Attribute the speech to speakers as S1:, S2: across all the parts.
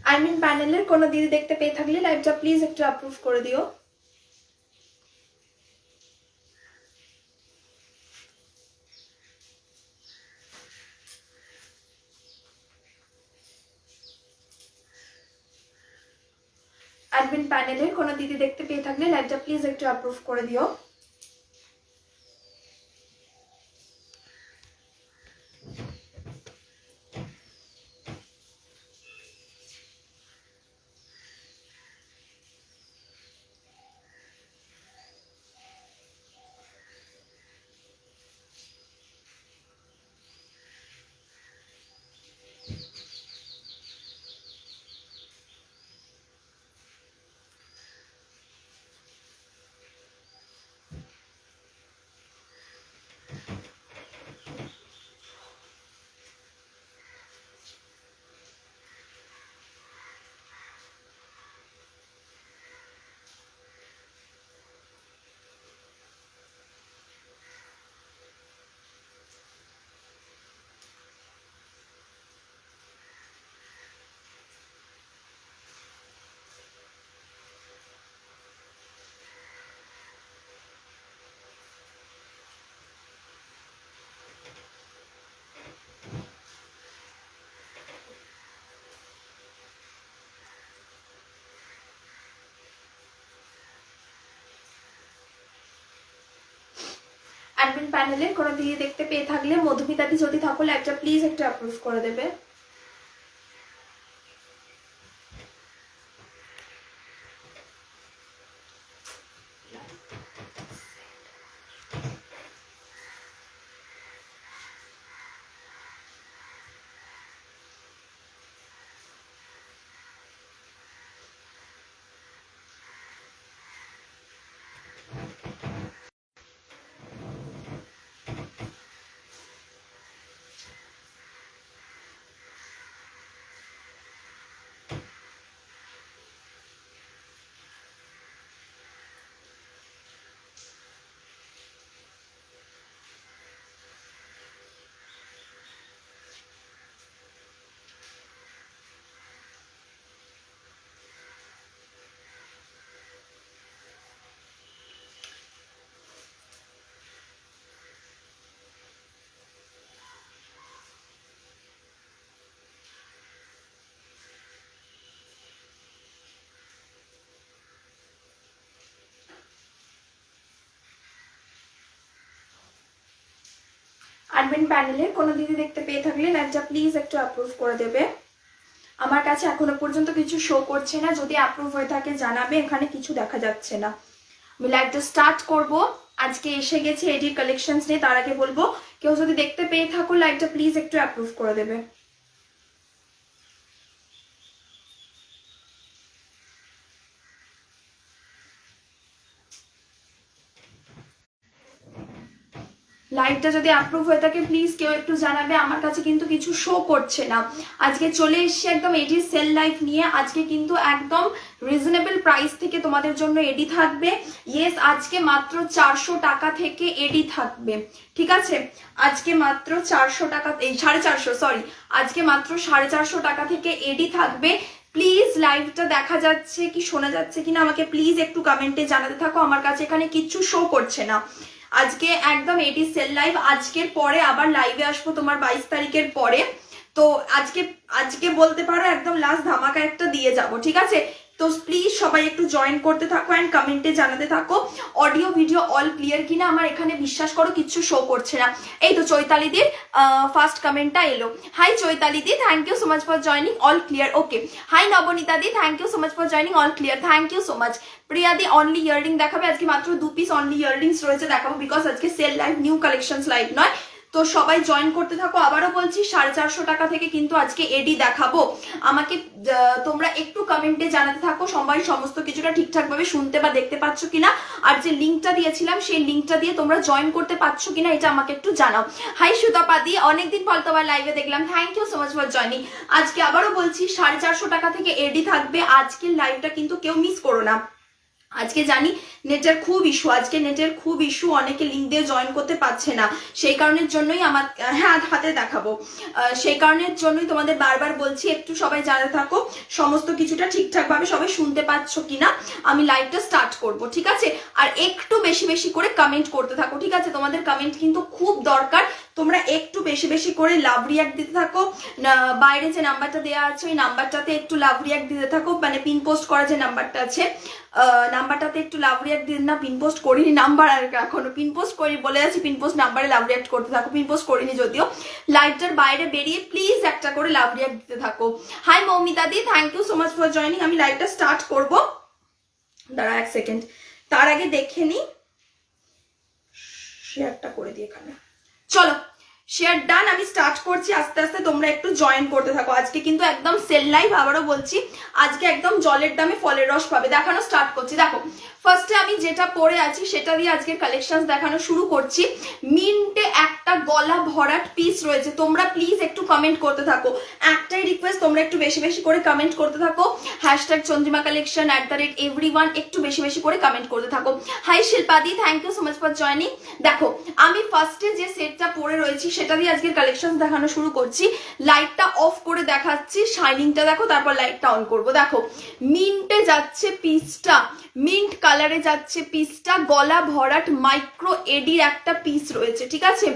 S1: Admin প্যানেলের কোনো দিদি দেখতে পেয়ে থাকলে লাইভটা প্লিজ একটু অ্যাপ্রুভ করে দিও। অ্যাডমিন প্যানেলের কোনো দিদি দেখতে পেয়ে থাকলে লাইভটা প্লিজ একটু অ্যাপ্রুভ করে দিও। অ্যাডমিন প্যানেলের কোনো দিদি দেখতে পেয়ে থাকলে মধুমিতাদি যদি থাকো লাইভটা প্লিজ একটু অ্যাপ্রুভ করে দেবে। অ্যাডমিন প্যানেলের কোনো দিদি দেখতে পেয়ে থাকলে লাইভটা প্লিজ একটু অ্যাপ্রুভ করে দেবে। আমার কাছে এখনো পর্যন্ত কিছু শো করছে না, যদি অ্যাপ্রুভ হয়ে থাকে জানাবে, এখানে কিছু দেখা যাচ্ছে না। আমি লাইভটা স্টার্ট করব। আজকে এসে গেছে এডির কালেকশনস নিয়ে, তার আগে বলবো কেউ যদি দেখতে পেয়ে থাকো লাইভটা প্লিজ একটু অ্যাপ্রুভ করে দেবে। লাইভটা যদি অ্যাপ্রুভ হয়ে থাকে প্লিজ কেউ একটু জানাবে, আমার কাছে কিন্তু কিছু শো করছে না। আজকে চলে এসেছি একদম এডির সেল লাইভ নিয়ে। আজকে কিন্তু একদম রিজনেবল প্রাইস থেকে তোমাদের জন্য এডি থাকবে। ইয়েস, আজকে মাত্র 400 টাকা থেকে এডি থাকবে, ঠিক আছে? আজকে মাত্র 400 টাকা, এই 450, সরি, আজকে মাত্র 450 টাকা থেকে এডি থাকবে। প্লিজ লাইভটা দেখা যাচ্ছে কি শোনা যাচ্ছে কিনা আমাকে প্লিজ একটু কমেন্টে জানাতে থাকো, আমার কাছে এখানে কিচ্ছু শো করছে না। আজকে একদম এটি সেল লাইভ, আজকের পরে আবার লাইভে আসবো তোমার 22 তারিখের পরে। তো আজকে বলতে পারো একদম লাস্ট ধামাকা একটা দিয়ে যাব, ঠিক আছে? তো প্লিজ সবাই একটু জয়েন করতে থাকো অ্যান্ড কমেন্টে জানাতে থাকো অডিও ভিডিও অল ক্লিয়ার কিনা। আমার এখানে বিশ্বাস করো কিচ্ছু শো করছে না। এই তো চৈতালিদির ফার্স্ট কমেন্টটা এলো। হাই চৈতালিদি, thank you so much for joining, all clear, okay. Hi নবনীতাদি, thank you so much for joining, all clear, thank you so much. প্রিয়াদি অনলি ইয়াররিং দেখাবে, আজকে মাত্র 2 পিস অনলি ইয়াররিংস রয়েছে দেখাবো, বিকজ আজকে sale live, new collections live নয়। তো সবাই জয়েন করতে থাকো। আবারও বলছি 450 টাকা থেকে কিন্তু আজকে এডি দেখাবো। আমাকে তোমরা একটু কমেন্টে জানাতে থাকো সবাই সমস্ত কিছুটা ঠিকঠাক ভাবে শুনতে বা দেখতে পাচ্ছ কিনা, আর যে লিঙ্কটা দিয়েছিলাম সেই লিঙ্কটা দিয়ে তোমরা জয়েন করতে পারছো কিনা এটা আমাকে একটু জানাও। হাই সুতাপাদি, অনেকদিন পর তোমার লাইভে দেখলাম, thank you so much for joining. আজকে আবারও বলছি 450 টাকা থেকে এডি থাকবে। আজকের লাইভটা কিন্তু কেউ মিস করো না। আজকে জানি নেটের খুব ইস্যু, আজকে নেটের খুব ইস্যু, অনেকে লিঙ্ক দিয়ে জয়েন করতে পারছে না, সেই কারণের জন্যই আমার, হ্যাঁ হাতে দেখাবো, সেই কারণের জন্যই তোমাদের বারবার বলছি একটু সবাই জানতে থাকো সমস্ত কিছুটা ঠিকঠাকভাবে সবাই শুনতে পাচ্ছ কিনা, আমি লাইভটা স্টার্ট করব, ঠিক আছে? আর একটু বেশি বেশি করে কমেন্ট করতে থাকো, ঠিক আছে? তোমাদের কমেন্ট কিন্তু খুব দরকার, তোমরা একটু বেশি বেশি করে লাভ রিয়াক্ট দিতে থাকো, বাইরে যে নাম্বারটা দেওয়া আছে ওই নাম্বারটাতে একটু লাভ রিয়াক্ট দিতে থাকো, মানে পিন পোস্ট করা যে নাম্বারটা আছে নাম্বারটাতে একটু লাভ রিয়াক্ট দিন না, পিন পোস্ট করিনি নাম্বার, আর এখনো পিন পোস্ট করি বলে আছি, পিন পোস্ট নাম্বারে লাভ রিয়াক্ট করতে থাকো, পিন পোস্ট করিনি যদিও, লাইভটার বাইরে বেরিয়ে প্লিজ একটা করে লাভ রিয়াক্ট দিতে থাকো। Hi Moumita di, thank you so much for joining. আমি লাইভটা স্টার্ট করব, দাঁড়া এক সেকেন্ড, তার আগে দেখে নি শেয়ারটা করে দিই এখানে, চলো শেয়ার ডান, আমি স্টার্ট করছি আস্তে আস্তে, তোমরা একটু জয়েন করতে থাকো। আজকে কিন্তু একদম সেল লাইভ, আবারও বলছি আজকে একদম জলের দামে ফলের রস পাবে। দেখানো স্টার্ট করছি, দেখো ফার্স্টে আমি যেটা পরে আছি সেটা দিয়ে আজকের কালেকশন দেখানো শুরু করছি। মিন্টে একটা গলা ভরাট পিস রয়েছে, তোমরা প্লিজ একটু কমেন্ট করতে থাকো, একটাই রিকোয়েস্ট, তোমরা একটু বেশি বেশি করে কমেন্ট করতে থাকো, হ্যাশট্যাগ চন্দ্রিমা কালেকশন @everyone, একটু বেশি বেশি করে কমেন্ট করতে থাকো। হাই শিল্পাদি, thank you so much for joining. দেখো আমি ফার্স্টে যে সেটটা পরে রয়েছি সেটা দিয়ে আজকের কালেকশন দেখানো শুরু করছি। লাইটটা অফ করে দেখাচ্ছি, শাইনিংটা দেখো, তারপর লাইটটা অন করবো। দেখো মিন্টে যাচ্ছে পিসটা, মিন্ট কালারে যাচ্ছে পিসটা, গলা ভরাট মাইক্রো এডির একটা পিস রয়েছে, ঠিক আছে?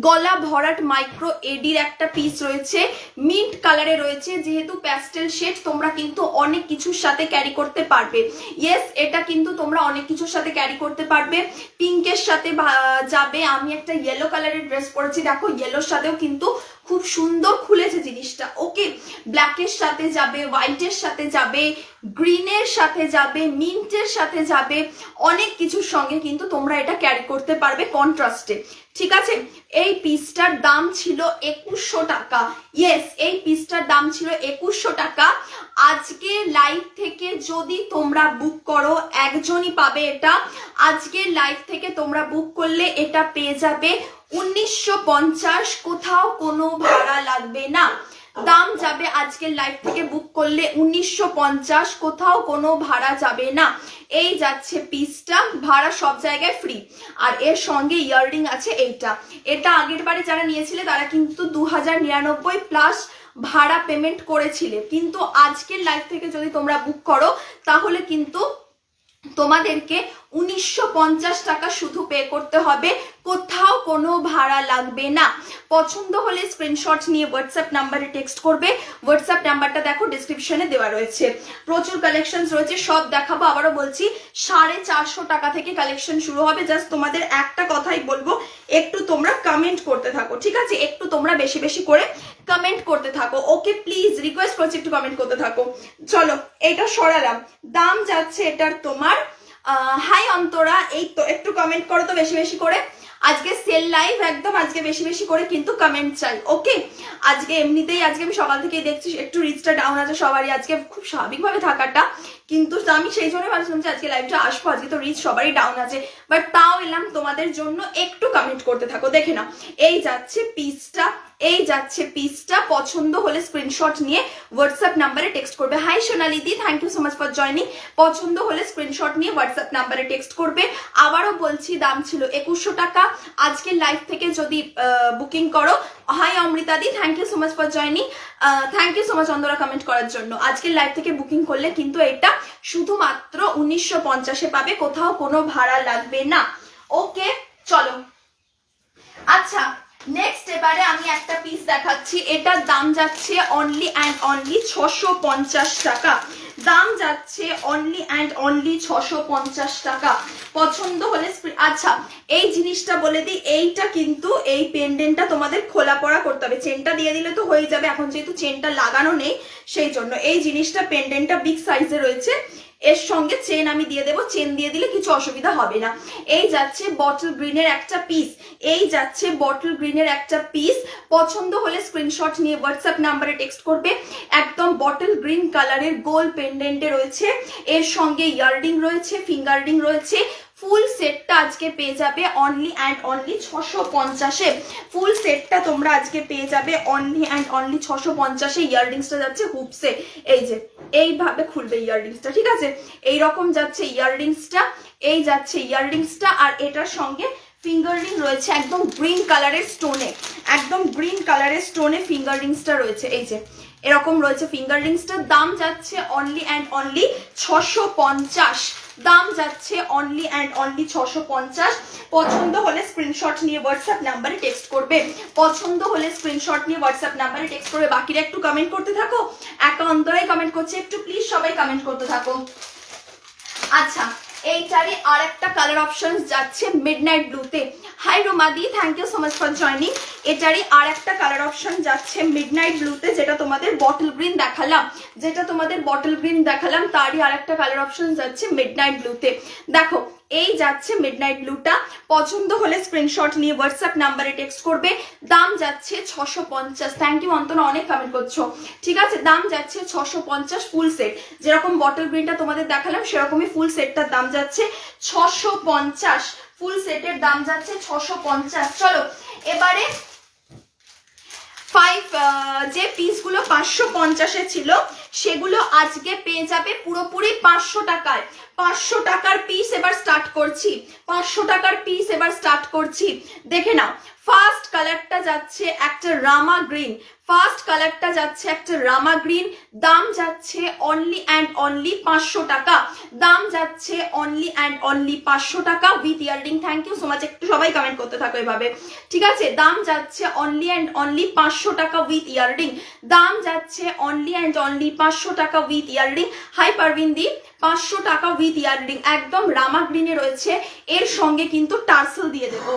S1: গলা ভরাট মাইক্রো এডির একটা পিস রয়েছে, মিন্ট কালারে রয়েছে, যেহেতু প্যাস্টেল শেড তোমরা কিন্তু অনেক কিছুর সাথে ক্যারি করতে পারবে। ইয়েস, এটা কিন্তু তোমরা অনেক কিছুর সাথে ক্যারি করতে পারবে, পিঙ্কের সাথে যাবে। আমি একটা ইয়েলো কালারের ড্রেস পরেছি, দেখো ইয়েলোর সাথেও কিন্তু খুব সুন্দর খুলেছে জিনিসটা, ওকে? ব্ল্যাকের সাথে যাবে, হোয়াইটের সাথে যাবে, গ্রিনের সাথে যাবে, মিন্টের সাথে যাবে, অনেক কিছুর সঙ্গে কিন্তু তোমরা এটা ক্যারি করতে পারবে কন্ট্রাস্টে, ঠিক আছে? এই পিসটার দাম ছিল 2100 টাকা। ইয়েস, এই পিসটার দাম ছিল 2100 টাকা। আজকে লাইভ থেকে যদি তোমরা বুক করো, একজনই পাবে এটা। আজকে লাইভ থেকে তোমরা বুক করলে এটা পেয়ে যাবে 1950, কোথাও কোনো ভাড়া লাগবে না, দাম যাবে আজকের লাইভ থেকে বুক করলে 1950, কোথাও কোনো ভাড়া যাবে না। এই যাচ্ছে পিসটা, ভাড়া সব জায়গায় ফ্রি, আর এর সঙ্গে ইয়াররিং আছে এইটা। এটা আগের বারে যারা নিয়েছিলে তারা কিন্তু 2099 প্লাস ভাড়া পেমেন্ট করেছিলে, কিন্তু আজকের লাইভ থেকে যদি তোমরা বুক করো তাহলে কিন্তু তোমাদেরকে 1950 টাকা শুধু পে করতে হবে, কোথাও কোনো ভাড়া লাগবে না। পছন্দ হলে স্ক্রিনশট নিয়ে হোয়াটসঅ্যাপ নাম্বারে টেক্সট করবে, হোয়াটসঅ্যাপ নাম্বারটা দেখো ডিসক্রিপশনে দেওয়া রয়েছে। প্রচুর কালেকশন রয়েছে, সব দেখাবো। আবারও বলছি 450 টাকা থেকে কালেকশন শুরু হবে। জাস্ট তোমাদের একটা কথাই বলবো, একটু তোমরা কমেন্ট করতে থাকো, ঠিক আছে? একটু তোমরা বেশি বেশি করে কমেন্ট করতে থাকো, ওকে? প্লিজ রিকোয়েস্ট করছি একটু কমেন্ট করতে থাকো। চলো এটা সরালাম, দাম যাচ্ছে এটার তোমার, হাই অন্তরা, এই তো একটু কমেন্ট করো তো বেশি বেশি করে। আজকে সেল লাইভ একদম, আজকে বেশি বেশি করে কিন্তু কমেন্ট চাই, ওকে? আজকে এমনিতেই আজকে আমি সকাল থেকেই দেখছি একটু রিচটা ডাউন আছে সবারই, আজকে খুব স্বাভাবিকভাবে থাকাটা, কিন্তু আমি সেই জন্যই ভাবছিলাম যে আজকে লাইভটা আসবো, আজকে তো রিচ সবারই ডাউন আছে, বাট তাও এলাম তোমাদের জন্য, একটু কমেন্ট করতে থাকো। দেখে নাও, এই যাচ্ছে পিসটা, এই যাচ্ছে পিসটা। পছন্দ হলে স্ক্রিনশট নিয়ে হোয়াটসঅ্যাপ নাম্বারে টেক্সট করবে। Hi Sonali di, thank you so much for joining. পছন্দ হলে স্ক্রিনশট নিয়ে হোয়াটসঅ্যাপ নাম্বারে টেক্সট করবে। আবারও বলছি দাম ছিল 2100 টাকা। আজকে লাইভ থেকে যদি বুকিং করো, hi Amrita di, thank you so much for joining, thank you so much অন্ধরা কমেন্ট করার জন্য। আজকের লাইভ থেকে বুকিং করলে কিন্তু এটা শুধুমাত্র 1950-এ পাবে, কোথাও কোনো ভাড়া লাগবে না, ওকে? চলো আচ্ছা, নেক্সট এবারে আমি একটা পিস দেখাচ্ছি, এটার দাম যাচ্ছে অনলি অ্যান্ড অনলি 650 টাকা, দাম যাচ্ছে অনলি অ্যান্ড অনলি 650 টাকা। পছন্দ হলে আচ্ছা এই জিনিসটা বলে দিই, এইটা কিন্তু এই পেন্ডেন্টটা তোমাদের খোলা পড়া করতে হবে, চেনটা দিয়ে দিলে তো হয়ে যাবে, এখন যেহেতু চেনটা লাগানো নেই সেই জন্য এই জিনিসটা, পেন্ডেন্টটা বিগ সাইজে রয়েছে, এর সঙ্গে চেন আমি দিয়ে দেবো, চেন দিয়ে দিলে কিছু অসুবিধা হবে না। এই যাচ্ছে বটল গ্রিনের একটা পিস, এই যাচ্ছে বটল গ্রিনের একটা পিস। পছন্দ হলে স্ক্রিনশট নিয়ে হোয়াটসঅ্যাপ নাম্বারে টেক্সট করবে। একদম বটল গ্রিন কালারের গোল পেন্ডেন্টে রয়েছে, এর সঙ্গে ইয়াররিং রয়েছে, ফিঙ্গার রিং রয়েছে, ফুল সেটটা আজকে পেয়ে যাবে অনলি অ্যান্ড অনলি 650-এ। ফুল সেটটা তোমরা আজকে পেয়ে যাবে অনলি অ্যান্ড অনলি 650-এ। ইয়াররিংসটা যাচ্ছে হুপসে, এই যে এইভাবে খুলবে ইয়াররিংসটা, ঠিক আছে? এইরকম যাচ্ছে ইয়াররিংসটা, এই যাচ্ছে ইয়াররিংসটা, আর এটার সঙ্গে ফিঙ্গার রিং রয়েছে একদম গ্রিন কালারের স্টোনে, একদম গ্রিন কালারের স্টোনে ফিঙ্গার রিংসটা রয়েছে, এই যে এরকম রয়েছে ফিঙ্গার রিংসটার। দাম যাচ্ছে অনলি অ্যান্ড অনলি 650, দাম যাচ্ছে অনলি অ্যান্ড অনলি 650। পছন্দ হলে স্ক্রিনশট নিয়ে হোয়াটসঅ্যাপ নাম্বারে টেক্সট করবে, পছন্দ হলে স্ক্রিনশট নিয়ে হোয়াটসঅ্যাপ নাম্বারে টেক্সট করবে। বাকিরা একটু কমেন্ট করতে থাকো, একান্তরাই কমেন্ট করছে, একটু প্লিজ সবাই কমেন্ট করতে থাকো। আচ্ছা, এইটারই আর একটা কালার অপশন যাচ্ছে মিডনাইট ব্লুতে। হাই রোমাদি, thank you so much for joining. এটারই আর একটা কালার অপশন যাচ্ছে মিডনাইট ব্লুতে, যেটা তোমাদের বটল গ্রিন দেখালাম, যেটা তোমাদের বটল গ্রিন দেখালাম, তারই আর একটা কালার অপশন যাচ্ছে মিডনাইট ব্লুতে। দেখো এই যাচ্ছে মিডনাইট ব্লুটা, পছন্দ হলে স্ক্রিনশট নিয়ে হোয়াটসঅ্যাপ নাম্বারে টেক্সট করবে। দাম যাচ্ছে 650। থ্যাংক ইউ অন্তনা, অনেক কমেন্ট করছো, ঠিক আছে? দাম যাচ্ছে 650 ফুল সেট, যেরকম বটল গ্রিনটা তোমাদের দেখালাম সেরকমই ফুল সেটটার দাম যাচ্ছে 650। ফুল সেটের দাম যাচ্ছে 650। চলো এবারে যে পিসগুলো 550-এ ছিল সেগুলো আজকে পেয়ে যাবে পুরোপুরি 500 টাকায়। 500 টাকার পিস এবার স্টার্ট করছি, 500 টাকার পিস এবার স্টার্ট করছি। দেখে নাও, ফার্স্ট কালারটা যাচ্ছে একটা রামা গ্রিন, ফার্স্ট কালারটা যাচ্ছে একটা রামা গ্রিন, দাম যাচ্ছে অনলি অ্যান্ড অনলি 500 টাকা, দাম যাচ্ছে অনলি অ্যান্ড অনলি 500 টাকা with earring. Thank you so much, একটু সবাই কমেন্ট করতে থাকো এভাবে, ঠিক আছে? দাম যাচ্ছে অনলি অ্যান্ড অনলি 500 টাকা উইথ ইয়াররিং, দাম যাচ্ছে অনলি অ্যান্ড অনলি 500 টাকা উইথ ইয়াররিং। হাই পারভিন দি, 500 টাকা উইথ ইয়াররিং, একদম রামা গ্রিনে রয়েছে। এর সঙ্গে কিন্তু টার্সেল দিয়ে দেবো,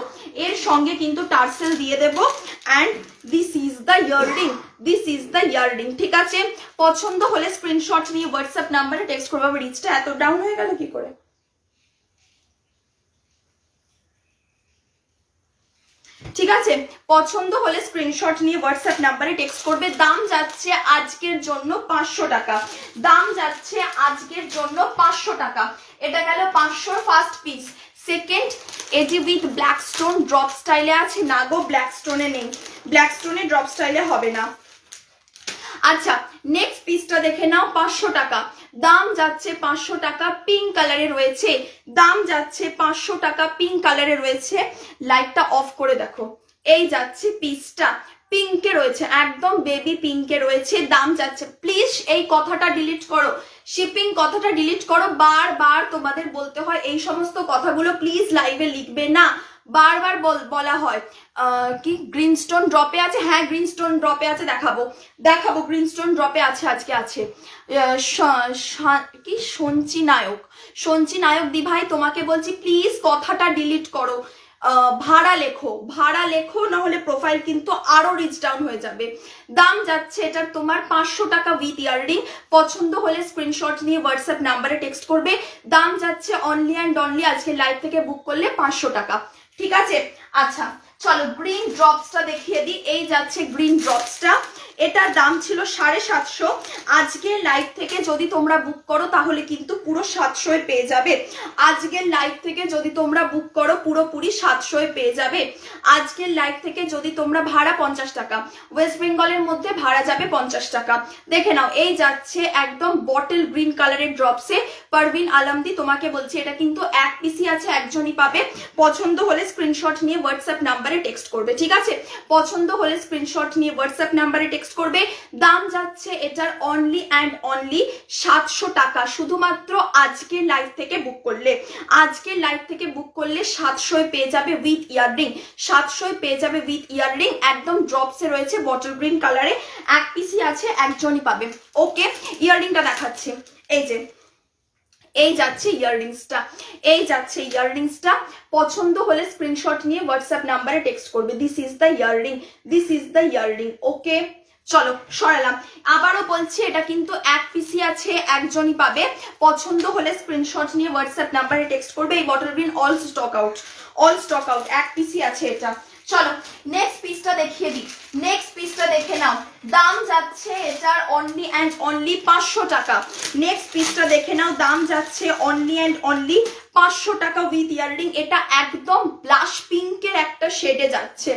S1: এর সঙ্গে কিন্তু টার্সেল দিয়ে দেবো। And this is the earring, this is the earring, ঠিক আছে? পছন্দ হলে স্ক্রিনশট নিয়ে হোয়াটসঅ্যাপ নাম্বারে টেক্সট করবো। রিচটা এত ডাউন হয়ে গেল কি করে? ঠিক আছে, পছন্দ হলে স্ক্রিনশট নিয়ে হোয়াটসঅ্যাপ নাম্বারে টেক্সট করবে। দাম যাচ্ছে আজকের জন্য 500 টাকা, দাম যাচ্ছে আজকের জন্য 500 টাকা। এটা গেল 500 ফার্স্ট পিস। সেকেন্ড, এটি উইথ ব্ল্যাক স্টোন ড্রপ স্টাইলে আছে না গো, ব্ল্যাক স্টোনে নেই, ব্ল্যাক স্টোনে ড্রপ স্টাইলে হবে না। আচ্ছা, নেক্সট পিসটা দেখে নাও, 500 টাকা, দাম যাচ্ছে 500 টাকা, পিঙ্ক কালারে রয়েছে, দাম যাচ্ছে 500 টাকা, পিঙ্ক কালারে রয়েছে। লাইটটা অফ করে দেখো, এই যাচ্ছে পিসটা, পিঙ্কে রয়েছে, একদম বেবি পিঙ্কে রয়েছে, দাম যাচ্ছে, প্লিজ এই কথাটা ডিলিট করো, শিপিং কথাটা ডিলিট করো। বারবার তোমাদের বলতে হয় এই সমস্ত কথাগুলো, প্লিজ লাইভে লিখবে না, বারবার বলা হয়। কি গ্রিনস্টোন ড্রপে আছে? হ্যাঁ গ্রিনস্টোন ড্রপে আছে, দেখাবো দেখাবো, গ্রিনস্টোন ড্রপে আছে, আজকে আছে। কি সঞ্চি নায়ক, সঞ্চি নায়ক দি ভাই, তোমাকে বলছি প্লিজ কথাটা ডিলিট করো, ভাড়া লেখো, ভাড়া লেখো, না হলে প্রোফাইল কিন্তু আরো রিচ ডাউন হয়ে যাবে। দাম যাচ্ছে এটার তোমার 500 টাকা উইথ ইয়াররিং। পছন্দ হলে স্ক্রিনশট নিয়ে হোয়াটসঅ্যাপ নাম্বারে টেক্সট করবে। দাম যাচ্ছে অনলি অ্যান্ড অনলি আজকে লাইভ থেকে বুক করলে 500 টাকা, ঠিক আছে? আচ্ছা চলো গ্রিন ড্রপসটা দেখিয়ে দিই। এই যাচ্ছে গ্রিন ড্রপসটা, এটার দাম ছিল 750, আজকে লাইভ থেকে যদি তোমরা বুক করো তাহলে কিন্তু পুরো 700 পেয়ে যাবে। আজকের লাইভ থেকে যদি তোমরা বুক করো পুরোপুরি 700 পেয়ে যাবে। আজকের লাইভ থেকে যদি তোমরা, ভাড়া 50 টাকা, ওয়েস্ট বেঙ্গলের মধ্যে ভাড়া যাবে 50 টাকা। দেখে নাও, এই যাচ্ছে একদম বটল গ্রিন কালারের ড্রপসে। পারভিন আলমদি, তোমাকে বলছি এটা কিন্তু এক পিসি আছে, একজনই পাবে। পছন্দ হলে স্ক্রিনশট নিয়ে হোয়াটসঅ্যাপ নাম্বারে টেক্সট করবে, ঠিক আছে? পছন্দ হলে স্ক্রিনশট নিয়ে হোয়াটসঅ্যাপ নাম্বারে টেক্সট করবে। দাম যাচ্ছে এটার অনলি অ্যান্ড অনলি 700 টাকা, শুধুমাত্র আজকের লাইভ থেকে বুক করলে, আজকের লাইভ থেকে বুক করলে 700 পেয়ে যাবে উইথ ইয়াররিং, 700 পেয়ে যাবে উইথ ইয়াররিং। একদম ড্রপসে রয়েছে বটল গ্রিন কালারে, এক পিসই আছে, একজনই পাবে। ওকে, ইয়াররিংটা দেখাচ্ছি, এই যে এই যাচ্ছে ইয়াররিংসটা, এই যাচ্ছে ইয়াররিংসটা। পছন্দ হলে স্ক্রিনশট নিয়ে হোয়াটসঅ্যাপ নাম্বারে টেক্সট করবে। This is the earring, this is the earring. Okay চলো সরালাম। আবারও বলছি এটা কিন্তু এক পিসি আছে, একজনই পাবে। পছন্দ হলে স্ক্রিনশট নিয়ে হোয়াটসঅ্যাপ নাম্বারে টেক্সট করবে। এই bottle green all stock out, all stock out, এক পিসি আছে এটা। চলো নেক্সট পিসটা দেখিয়ে দিই। নেক্সট পিসটা দেখে নাও, দাম যাচ্ছে এটার অনলি অ্যান্ড অনলি 500 টাকা। নেক্সট পিসটা দেখে নাও, দাম যাচ্ছে অনলি অ্যান্ড অনলি 500 টাকা উইথ ইয়াররিং। এটা একদম ব্লাশ পিঙ্কের একটা শেডে যাচ্ছে,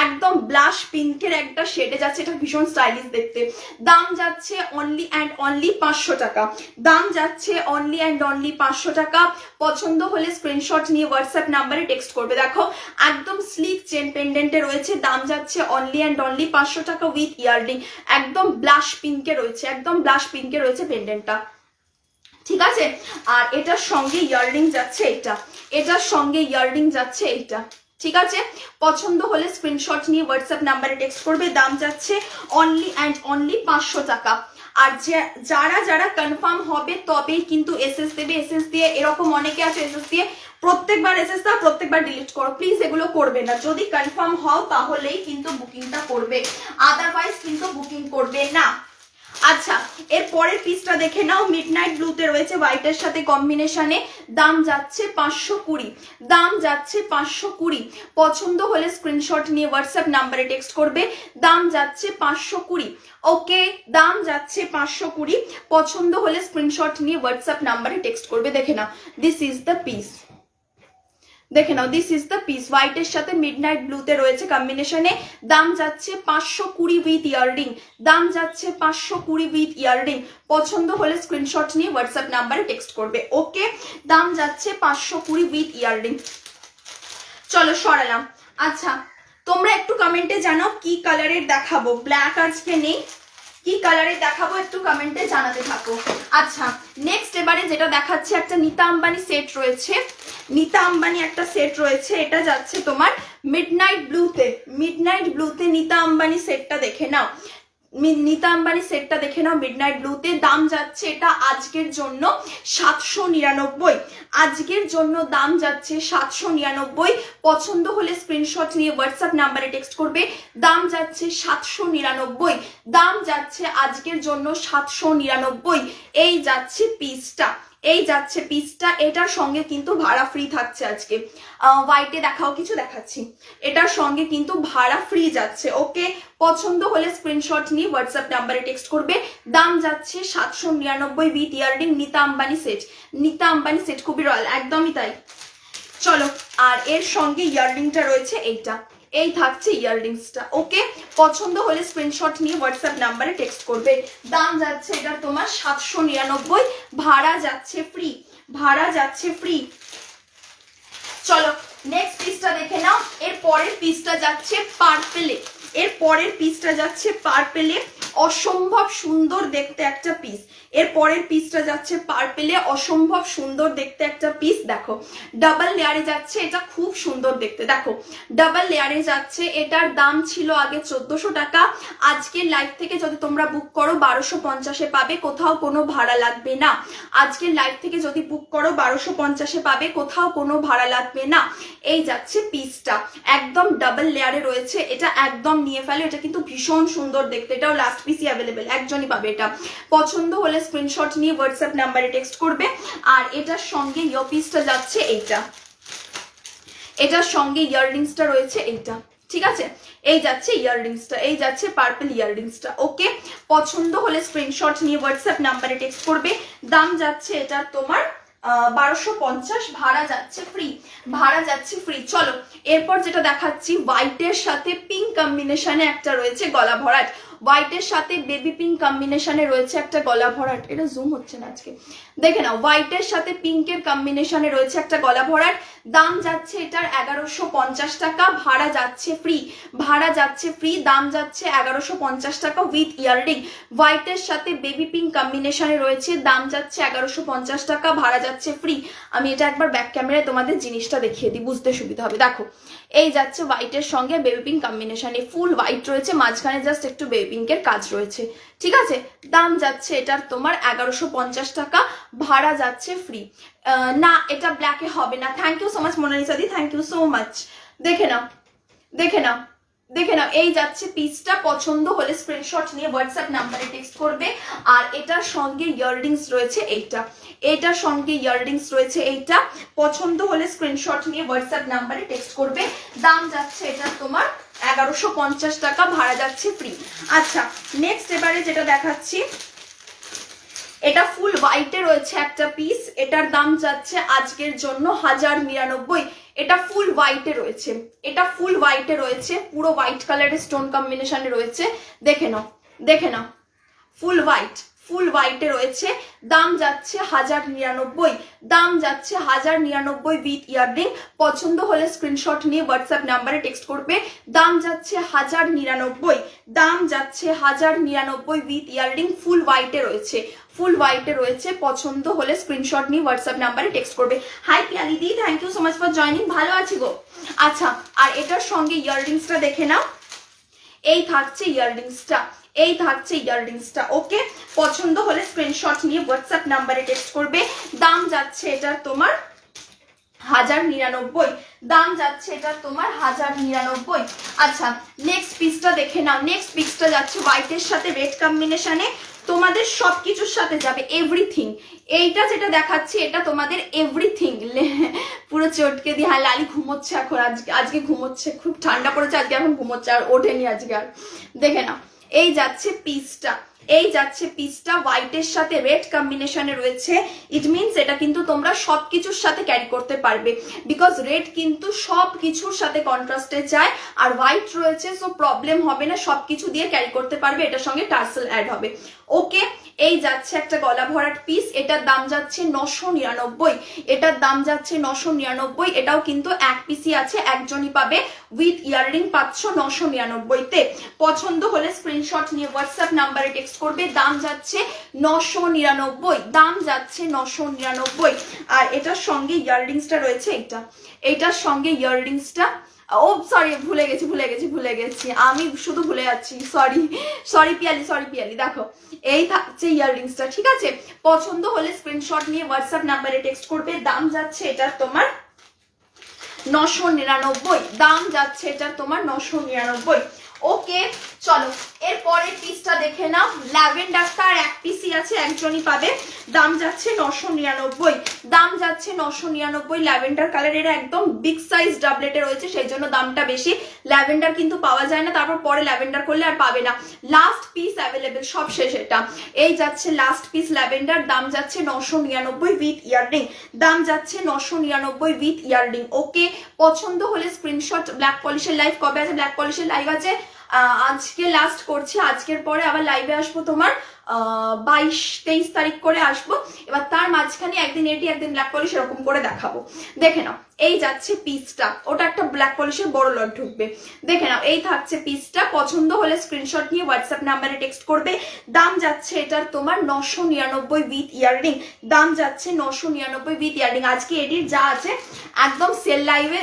S1: একদম ব্লাশ পিঙ্কের একটা শেডে যাচ্ছে, এটা ভীষণ স্টাইলিশ দেখতে। দাম যাচ্ছে অনলি অ্যান্ড অনলি 500 টাকা, দাম যাচ্ছে অনলি অ্যান্ড অনলি 500 টাকা। পছন্দ হলে স্ক্রিনশট নিয়ে হোয়াটসঅ্যাপ নাম্বারে টেক্সট করবে। দেখো একদম স্লিক চেন পেন্ডেন্টে রয়েছে, দাম যাচ্ছে অনলি অ্যান্ড অনলি 500 টাকা উইথ ইয়াররিং। একদম ব্লাশ পিঙ্কে রয়েছে, একদম ব্লাশ পিঙ্কে রয়েছে পেন্ডেন্টটা, ঠিক আছে। আর এটার সঙ্গে ইয়াররিং যাচ্ছে এটা, এটার সঙ্গে ইয়াররিং যাচ্ছে এইটা, ঠিক আছে। পছন্দ হলে স্ক্রিনশট নিয়ে হোয়াটসঅ্যাপ নাম্বারে টেক্সট করবে। দাম যাচ্ছে অনলি অ্যান্ড অনলি 500 টাকা। আর যারা যারা কনফার্ম হবে তবেই কিন্তু এসএস দেবে। এসএস দিয়ে এরকম অনেকে আছে এসএস দিয়ে প্রত্যেকবার এসএস দাও, প্রত্যেকবার ডিলিট করো, প্লিজ এগুলো করবে না। যদি কনফার্ম হও তাহলেই কিন্তু বুকিংটা করবে, আদারওয়াইজ কিন্তু বুকিং করবে না। আচ্ছা, এর পরের পিসটা দেখে নাও, মিডনাইট ব্লুতে রয়েছে হোয়াইটের সাথে কম্বিনেশনে, দাম যাচ্ছে 520, দাম যাচ্ছে 520। পছন্দ হলে স্ক্রিনশট নিয়ে হোয়াটসঅ্যাপ নাম্বারে টেক্সট করবে। দাম যাচ্ছে 520, ওকে, দাম যাচ্ছে 520। পছন্দ হলে স্ক্রিনশট নিয়ে হোয়াটসঅ্যাপ নাম্বারে টেক্সট করবে। দেখে নাও, দিস ইজ দ্য পিস, দেখে নাও, দিস ইজ দ্য পিস। হোয়াইটের সাথে মিডনাইট ব্লুতে রয়েছে কম্বিনেশনে, দাম যাচ্ছে 520 উইথ ইয়াররিং, দাম যাচ্ছে 520 উইথ ইয়াররিং। পছন্দ হলে স্ক্রিনশট নিয়ে হোয়াটসঅ্যাপ নাম্বারে টেক্সট করবে, ওকে। দাম যাচ্ছে 520 উইথ ইয়াররিং। চলো সরালাম। আচ্ছা, তোমরা একটু কমেন্টে জানাও কি কালারের দেখাবো, ব্ল্যাক আজকে নেই, কি কালারে দেখাবো একটু কমেন্টে জানাতে থাকো। আচ্ছা, নেক্সট এবারে যেটা দেখাচ্ছে একটা নিতা আম্বানি সেট রয়েছে, নিতা আম্বানি একটা সেট রয়েছে, এটা যাচ্ছে তোমার মিডনাইট ব্লুতে, মিডনাইট ব্লুতে নিতা আম্বানি সেটটা দেখে নাও, নিতা আম্বানি সেটটা দেখে নাও মিডনাইট ব্লুতে। দাম যাচ্ছে এটা আজকের জন্য 799, আজকের জন্য দাম যাচ্ছে 799। পছন্দ হলে স্ক্রিনশট নিয়ে হোয়াটসঅ্যাপ নাম্বারে টেক্সট করবে। দাম যাচ্ছে 799, দাম যাচ্ছে আজকের জন্য 799। এই যাচ্ছে পিসটা, এই যাচ্ছে পিসটা, এটার সঙ্গে কিন্তু ভাড়া ফ্রি থাকছে আজকে। হোয়াইটে দেখাও, কিছু দেখাচ্ছি, এটার সঙ্গে কিন্তু ভাড়া ফ্রি যাচ্ছে, ওকে। পছন্দ হলে স্ক্রিনশট নিয়ে হোয়াটসঅ্যাপ নাম্বারে টেক্সট করবে। দাম যাচ্ছে 799 with earring, Nita Ambani set, Nita Ambani set খুবই রয়্যাল, একদমই তাই। চলো, আর এর সঙ্গে ইয়াররিংটা রয়েছে এইটা, এই থাকছে ইয়াররিংসটা, ওকে। পছন্দ হলে স্ক্রিনশট নিয়ে হোয়াটসঅ্যাপ নাম্বারে টেক্সট করবে। দাম যাচ্ছে এটা তোমার 799, ভাড়া যাচ্ছে ফ্রি, ভাড়া যাচ্ছে ফ্রি। চলো নেক্সট পিসটা দেখে নাও, এর পরের পিসটা যাচ্ছে পার্পেলে, এর পরের পিসটা যাচ্ছে পার্পেলে, অসম্ভব সুন্দর দেখতে একটা পিস। এর পরের পিসটা যাচ্ছে পার্পেলে, অসম্ভব সুন্দর দেখতে একটা পিস। দেখো ডাবল লেয়ারে যাচ্ছে, এটা খুব সুন্দর দেখতে, দেখো ডাবল লেয়ারে যাচ্ছে। এটার দাম ছিল আগে 1400 টাকা, আজকের লাইভ থেকে যদি তোমরা বুক করো 1250-এ পাবে, কোথাও কোনো ভাড়া লাগবে না। আজকের লাইভ থেকে যদি বুক করো 1250-এ পাবে, কোথাও কোনো ভাড়া লাগবে না। এই যাচ্ছে পিসটা, একদম ডাবল লেয়ারে রয়েছে, এটা একদম নিয়ে ফেলো, এটা কিন্তু ভীষণ সুন্দর দেখতে, এটাও লাস্ট পিসই অ্যাভেলেবেল, একজনই পাবে এটা। পছন্দ হলে স্ক্রিনশট নিয়ে হোয়াটসঅ্যাপ নাম্বারে টেক্সট করবে। আর এটার সঙ্গে ইয়ারপিসটা যাচ্ছে এইটা, এটার সঙ্গে ইয়াররিংসটা রয়েছে এইটা, ঠিক আছে। এই যাচ্ছে ইয়াররিংসটা, এই যাচ্ছে পার্পল ইয়াররিংসটা, ওকে। পছন্দ হলে স্ক্রিনশট নিয়ে হোয়াটসঅ্যাপ নাম্বারে টেক্সট করবে। দাম যাচ্ছে এটা তোমার 1250, ভাড়া যাচ্ছে ফ্রি, ভাড়া যাচ্ছে ফ্রি। চলো এরপর যেটা দেখাচ্ছি, হোয়াইটের সাথে পিঙ্ক কম্বিনেশনে একটা রয়েছে গলা ভরাট, হোয়াইটের সাথে বেবি পিঙ্ক কম্বিনেশনে রয়েছে একটা গলা ভরাট, এটা জুম হচ্ছে না আজকে, দেখে নাও। হোয়াইটের সাথে পিঙ্কের কম্বিনেশনে রয়েছে একটা গলা ভরাট, দাম যাচ্ছে এটার 1150 টাকা, ভাড়া যাচ্ছে ফ্রি, ভাড়া যাচ্ছে ফ্রি। দাম যাচ্ছে 1150 টাকা উইথ ইয়াররিং। হোয়াইটের সাথে বেবি পিঙ্ক কম্বিনেশনে রয়েছে, দাম যাচ্ছে 1150 টাকা, ভাড়া যাচ্ছে ফ্রি। আমি এটা একবার ব্যাক ক্যামেরায় তোমাদের জিনিসটা দেখিয়ে দিই, বুঝতে সুবিধা হবে। দেখো এই যাচ্ছে হোয়াইটের সঙ্গে বেবি পিঙ্ক কম্বিনেশনে, ফুল হোয়াইট রয়েছে, মাঝখানে জাস্ট একটু বেবি পিঙ্কের কাজ রয়েছে, ঠিক আছে। দাম যাচ্ছে এটার তোমার 1150 টাকা, ভাড়া যাচ্ছে ফ্রি। না এটা ব্ল্যাকে হবে না, thank you so much Monalisa di, thank you so much. দেখে নাও, দেখে নাও, দেখে নাও, এই যাচ্ছে পিসটা। পছন্দ হলে স্ক্রিনশট নিয়ে হোয়াটসঅ্যাপ নাম্বারে টেক্সট করবে। আর এটার সঙ্গে ইয়াররিংস রয়েছে এইটা, এটার সঙ্গে ইয়াররিংস রয়েছে এইটা। পছন্দ হলে স্ক্রিনশট নিয়ে হোয়াটসঅ্যাপ নাম্বারে টেক্সট করবে। দাম যাচ্ছে এটা তোমার 1150 টাকা, ভাড়া যাচ্ছে ফ্রি। আচ্ছা নেক্সট এবারে যেটা দেখাচ্ছি, এটা ফুল হোয়াইটে রয়েছে একটা পিস, এটার দাম যাচ্ছে আজকের জন্য 1099। এটা ফুল হোয়াইটে রয়েছে, এটা ফুল হোয়াইটে রয়েছে, পুরো হোয়াইট কালারের স্টোন কম্বিনেশনে রয়েছে, দেখে নাও দেখে নাও, ফুল হোয়াইট, ফুল হোয়াইটে রয়েছে, দাম যাচ্ছে 1099, দাম যাচ্ছে 1099 উইথ ইয়াররিং। পছন্দ হলে স্ক্রিনশট নিয়ে হোয়াটসঅ্যাপ নাম্বারে টেক্সট করবে, দাম যাচ্ছে 1099, দাম যাচ্ছে 1099 উইথ ইয়াররিং, ফুল হোয়াইটে রয়েছে, ফুল হোয়াইটে রয়েছে, পছন্দ হলে স্ক্রিনশট নিয়ে হোয়াটসঅ্যাপ নাম্বারে টেক্সট করবে। Hi Piyali di, thank you so much for joining, ভালো আছি গো। আচ্ছা আর এটার সঙ্গে ইয়াররিংসটা দেখে নাও, এই থাকছে ইয়াররিংসটা, এই থাকছে ইয়াররিংসটা। ওকে, পছন্দ হলে স্ক্রিনশট নিয়ে হোয়াটসঅ্যাপ নাম্বারে টেক্সট করবে, দাম যাচ্ছে এটার তোমার 1099, দাম যাচ্ছে এটা তোমার 1099। আচ্ছা নেক্সট পিসটা দেখে নাও, নেক্সট পিসটা যাচ্ছে হোয়াইটের সাথে রেড কম্বিনেশনে, তোমাদের সবকিছুর সাথে যাবে এভরিথিং। এইটা যেটা দেখাচ্ছি এটা তোমাদের এভরিথিং, পুরো চটকে দিয়ে। হ্যাঁ লালি ঘুমোচ্ছে এখন, আজকে ঘুমোচ্ছে, খুব ঠান্ডা পড়েছে আজকে, এখন ঘুমোচ্ছে, আর ওঠেনি আজকে আর। দেখে নাও এই যাচ্ছে পিসটা, এই যাচ্ছে পিসটা হোয়াইটের সাথে রেড কম্বিনেশনে রয়েছে। ইট মিনস এটা কিন্তু তোমরা সবকিছুর সাথে ক্যারি করতে পারবে, বিকজ রেড কিন্তু সব কিছুর সাথে কন্ট্রাস্টে যায়, আর হোয়াইট রয়েছে, সো প্রবলেম হবে না, সবকিছু দিয়ে ক্যারি করতে পারবে। এটার সঙ্গে টার্সেল অ্যাড হবে। ওকে, এই যাচ্ছে একটা গলা ভরাট পিস, এটার দাম যাচ্ছে 999, এটার দাম যাচ্ছে 999। এটাও কিন্তু এক পিসই আছে, একজনই পাবে, উইথ ইয়াররিং পাচ্ছ 999 তে। পছন্দ হলে স্ক্রিনশট নিয়ে হোয়াটসঅ্যাপ নাম্বারে টেক্সট করবে, দাম যাচ্ছে 999, দাম যাচ্ছে 999। আর এটার সঙ্গে ইয়াররিংসটা রয়েছে, এইটা, এইটার সঙ্গে ইয়াররিংসটা, ও সরি ভুলে গেছি আমি, শুধু ভুলে যাচ্ছি, সরি পিয়ালি, দেখো এই থাকছে ইয়াররিংসটা, ঠিক আছে। পছন্দ হলে স্ক্রিনশট নিয়ে হোয়াটসঅ্যাপ নাম্বারে টেক্সট করবে, দাম যাচ্ছে এটার তোমার 999, দাম যাচ্ছে এটার তোমার 999। ওকে চলো এরপরের পিসটা দেখে নাও, ল্যাভেন্ডারটা আর এক পিসই আছে, একজনই পাবে, দাম যাচ্ছে 999, দাম যাচ্ছে 999। ল্যাভেন্ডার কালারের একদম বিগ সাইজ ডাবলেটে রয়েছে, সেই জন্য দামটা বেশি। ল্যাভেন্ডার কিন্তু পাওয়া যায় না, তারপর পরে ল্যাভেন্ডার করলে আর পাবে না, লাস্ট পিস অ্যাভেলেবেল, সব শেষ এটা। এই যাচ্ছে লাস্ট পিস ল্যাভেন্ডার, দাম যাচ্ছে 999 উইথ ইয়াররিং, দাম যাচ্ছে 999 উইথ ইয়াররিং। ওকে, পছন্দ হলে স্ক্রিনশট। ব্ল্যাক পলিশের লাইভ কবে আছে? ব্ল্যাক পলিশের লাইভ আছে আজকে লাস্ট করছি, আজকের পরে আবার লাইভে আসবো তোমার 22-23 তারিখ করে আসবো। এবার তার মাঝখানে একদিন এটি একদিন ব্ল্যাক পলিশ এরকম করে দেখাবো। দেখে নাও এই যাচ্ছে পিসটা, ওটা একটা ব্ল্যাক পলিশের বড় লট ঢুকবে। দেখে নাও এই থাকছে পিসটা, পছন্দ হলে স্ক্রিনশট নিয়ে হোয়াটসঅ্যাপ নাম্বারে টেক্সট করবে, দাম যাচ্ছে এটার তোমার 999 উইথ ইয়াররিং, দাম যাচ্ছে 999 উইথ ইয়াররিং। আজকে এডির যা আছে একদম সেল লাইভে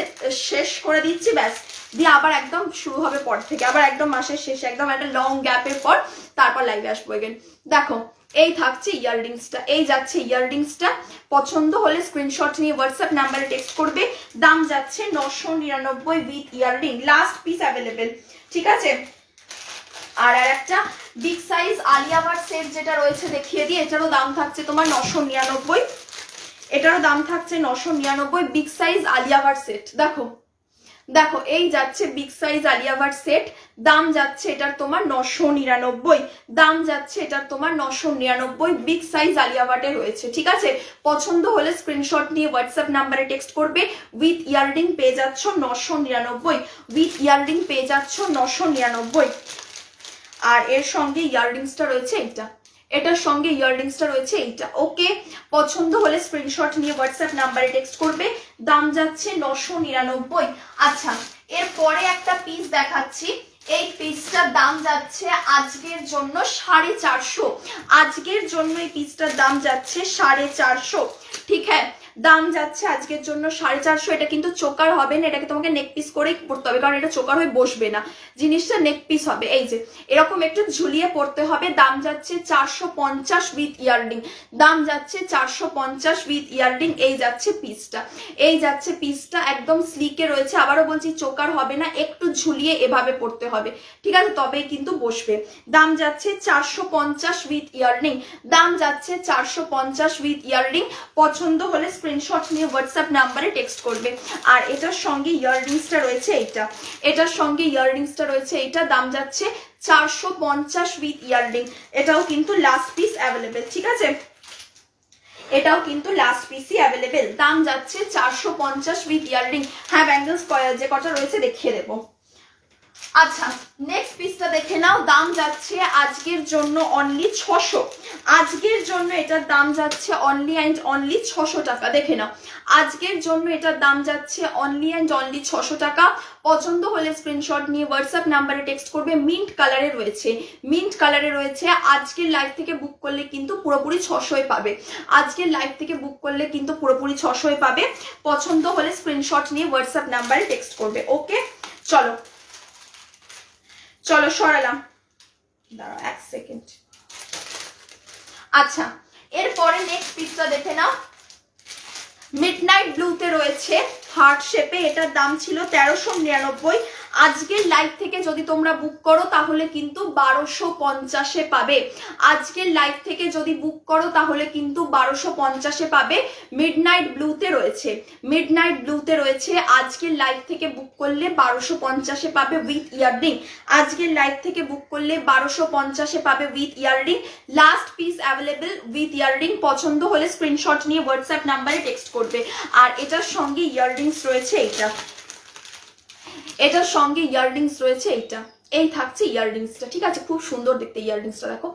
S1: শেষ করে দিচ্ছি, ব্যাস দিয়ে আবার একদম শুরু হবে পর থেকে, আবার একদম মাসের শেষে একদম একটা লং গ্যাপের পর তারপর লাইভে আসবো এগেন। দেখো এই থাকছে ইয়াররিংসটা, এই যাচ্ছে ইয়াররিংসটা, পছন্দ হলে স্ক্রিনশট নিয়ে হোয়াটসঅ্যাপ নাম্বারে টেক্সট করবে, দাম যাচ্ছে 999 with earring, last piece available, ঠিক আছে। আর একটা big size Alia Bhatt set যেটা রয়েছে দেখিয়ে দিই, এটারও দাম থাকছে তোমার 999, এটারও দাম থাকছে 999, big size Alia Bhatt set. দেখো দেখো এই যাচ্ছে big size Alia Bhatt set, দাম যাচ্ছে এটার তোমার 999, দাম যাচ্ছে এটার তোমার 999, বিগ সাইজ আলিয়া ভাটে রয়েছে, ঠিক আছে। পছন্দ হলে স্ক্রিনশট নিয়ে হোয়াটসঅ্যাপ নাম্বারে টেক্সট করবে, উইথ ইয়াররিং পেয়ে যাচ্ছ 999, উইথ ইয়াররিং পেয়ে যাচ্ছ 999। আর এর সঙ্গে ইয়াররিংসটা রয়েছে এইটা, এটার সঙ্গে ইয়াররিংসটা রয়েছে এইটা। ওকে, পছন্দ হলে স্ক্রিনশট নিয়ে হোয়াটসঅ্যাপ নাম্বারে টেক্সট করবে, দাম যাচ্ছে 999। আচ্ছা এরপরে একটা পিস দেখাচ্ছি, এই পিসটার দাম যাচ্ছে আজকের জন্য 450, আজকের জন্য এই পিসটার দাম যাচ্ছে 450, ঠিক হ্যাঁ, দাম যাচ্ছে আজকের জন্য 450। এটা কিন্তু চোকার হবে না, এটাকে তোমাকে নেক পিস করেই পড়তে হবে, কারণ এটা চোকার হয়ে বসবে না, জিনিসটা নেক পিস হবে, এই যে এরকম একটু ঝুলিয়ে পড়তে হবে। দাম যাচ্ছে 450 উইথ ইয়াররিং, দাম যাচ্ছে 450 উইথ ইয়াররিং। এই যাচ্ছে পিসটা, এই যাচ্ছে পিসটা, একদম স্লিকে রয়েছে, আবারও বলছি চোকার হবে না, একটু ঝুলিয়ে এভাবে পড়তে হবে, ঠিক আছে, তবেই কিন্তু বসবে। দাম যাচ্ছে 450 উইথ ইয়াররিং, দাম যাচ্ছে 450 উইথ ইয়াররিং। পছন্দ হলে স্ক্রিনশট নিয়ে হোয়াটসঅ্যাপ নাম্বারে টেক্সট করবে। আর এটার সঙ্গে ইয়াররিংসটা রয়েছে এইটা, এটার সঙ্গে ইয়াররিংসটা রয়েছে এইটা, দাম যাচ্ছে 450 উইথ ইয়াররিং। এটাও কিন্তু লাস্ট পিস অ্যাভেলেবেল, ঠিক আছে, এটাও কিন্তু লাস্ট পিসই অ্যাভেলেবেল, দাম যাচ্ছে 450 উইথ ইয়াররিং। হ্যাঁ ব্যাঙ্গলস যে কটা রয়েছে দেখিয়ে দেবো। আচ্ছা নেক্সট পিসটা দেখে নাও, দাম যাচ্ছে আজকের জন্য অনলি 600, আজকের জন্য এটার দাম যাচ্ছে অনলি অ্যান্ড অনলি 600 টাকা। দেখে নাও আজকের জন্য এটার দাম যাচ্ছে অনলি অ্যান্ড অনলি 600 টাকা। পছন্দ হলে স্ক্রিনশট নিয়ে হোয়াটসঅ্যাপ নাম্বারে টেক্সট করবে। মিন্ট কালারে রয়েছে, মিন্ট কালারে রয়েছে। আজকের লাইভ থেকে বুক করলে কিন্তু পুরোপুরি 600 পাবে, আজকের লাইভ থেকে বুক করলে কিন্তু পুরোপুরি 600 পাবে। পছন্দ হলে স্ক্রিনশট নিয়ে হোয়াটসঅ্যাপ নাম্বারে টেক্সট করবে। ওকে চলো চলো সরালাম, দাঁড়াও এক সেকেন্ড। আচ্ছা এরপরে নেক্সট পিসটা দেখে নাও, মিডনাইট ব্লুতে রয়েছে হার্ট শেপে, এটার দাম ছিল 1399। আজকের লাইভ থেকে যদি তোমরা বুক করো তাহলে কিন্তু 1250-এ পাবে, আজকের লাইভ থেকে যদি বুক করো তাহলে কিন্তু 1250-এ পাবে। মিডনাইট ব্লুতে রয়েছে, মিডনাইট ব্লুতে রয়েছে, আজকের লাইভ থেকে বুক করলে 1250-এ পাবে উইথ ইয়াররিং, আজকের লাইভ থেকে বুক করলে 1250-এ পাবে with earring. Last piece available with earring. পছন্দ হলে স্ক্রিনশট নিয়ে হোয়াটসঅ্যাপ নাম্বারে টেক্সট করবে। আর এটার সঙ্গে ইয়াররিংস রয়েছে এইটা, এটার সঙ্গে ইয়াররিংস রয়েছে এইটা, এই থাকছে ইয়াররিংসটা, ঠিক আছে, খুব সুন্দর দেখতে ইয়াররিংসটা, দেখো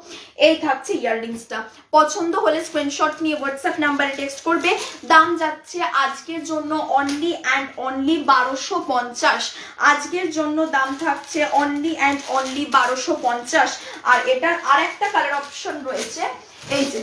S1: এই থাকছে ইয়াররিংসটা। পছন্দ হলে স্ক্রিনশট নিয়ে হোয়াটসঅ্যাপ নাম্বারে টেক্সট করবে। দাম যাচ্ছে আজকের জন্য অনলি অ্যান্ড অনলি 1250, আজকের জন্য দাম থাকছে অনলি অ্যান্ড অনলি 1250। আর এটার আরেকটা কালার অপশন রয়েছে এই যে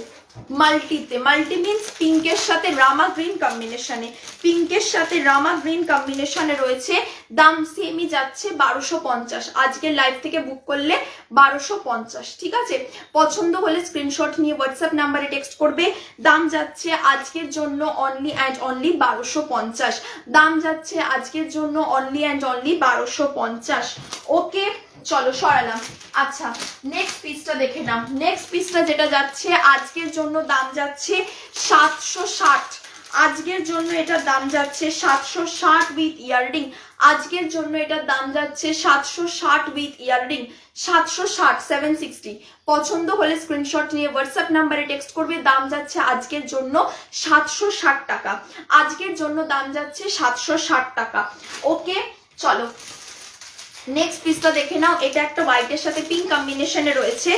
S1: মাল্টিতে, মাল্টি মিন্স পিঙ্কের সাথে রামা গ্রিন কম্বিনেশনে, পিঙ্কের সাথে রামা গ্রিন কম্বিনেশনে রয়েছে, দাম সেমই যাচ্ছে 1250, আজকের লাইভ থেকে বুক করলে 1250, ঠিক আছে। পছন্দ হলে স্ক্রিনশট নিয়ে হোয়াটসঅ্যাপ নাম্বারে টেক্সট করবে। দাম যাচ্ছে আজকের জন্য অনলি অ্যান্ড অনলি 1250, দাম যাচ্ছে আজকের জন্য অনলি অ্যান্ড অনলি 1250। ওকে চলো সরালাম। আচ্ছা নেক্সট পিসটা দেখে নাও, নেক্সট পিসটা যেটা যাচ্ছে আজকের জন্য দাম যাচ্ছে 760, আজকের জন্য এটার দাম যাচ্ছে 760 উইথ ইয়াররিং, আজকের জন্য এটার দাম যাচ্ছে 760 উইথ ইয়াররিং, 760 760। পছন্দ হলে স্ক্রিনশট নিয়ে হোয়াটসঅ্যাপ নাম্বারে টেক্সট করবে। দাম যাচ্ছে আজকের জন্য 760 টাকা, আজকের জন্য দাম যাচ্ছে 760 টাকা। ওকে চলো নেক্সট পিসটা দেখে নাও, এটা একটা হোয়াইটের সাথে পিঙ্ক কম্বিনেশনে রয়েছে,